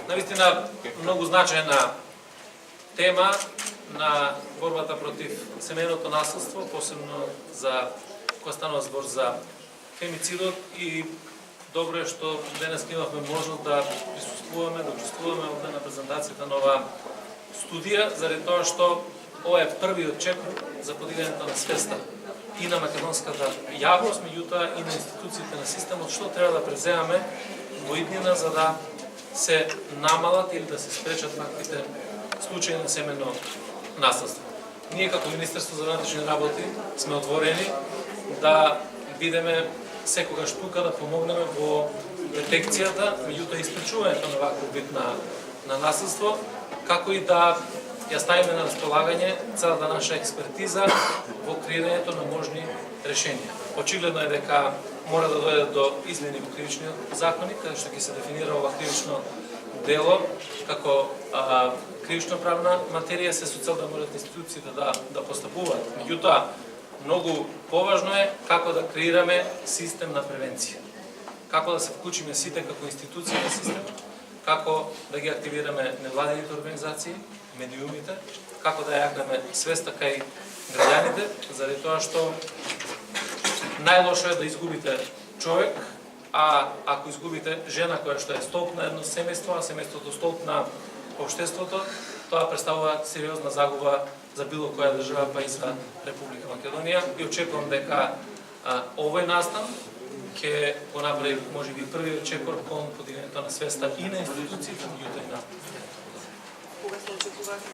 Навистина многу значајна тема на борбата против семејното насилство, посебно за кога станува збор за фемицидот, и добро е што денес имавме можност да присуствуваме, да учествуваме овде на презентацијата на оваа студија, заради тоа што ова е првиот чекор за подигањето на свеста и на македонската јавност, меѓутоа и на институциите на системот, што треба да преземаме во иднина за да се намалат или да се спречат ваквите случаи на семејно насилство. Ние како Министерство за внатрешни работи сме отворени да бидеме секогаш тука да помогнеме во детекцијата, меѓутоа и спречувањето на ваков вид на насилство, како и да ја ставиме на располагање целата наша експертиза во креирањето на можни решенија. Очигледно е дека мора да дојде до измени во кривичниот законник, каде што ќе се дефинира ова кривично дело како кривично правна материја, се со цел да можат институциите да постапуваат. Меѓутоа, многу поважно е како да креираме систем на превенција. Како да се вклучиме сите како институции на системот, како да ги активираме невладините организации, медиумите, како да јакнеме свеста кај граѓаните, заради тоа што најлошо е да изгубите човек, а ако изгубите жена која што е столб на едно семејство, а семејството столб на општеството, тоа представува сериозна загуба за било која држава, па и за Република Македонија. И очекувам дека овој настан ќе го направи можеби првиот чекор кон подигањето на свеста и на институциите, меѓутоа и на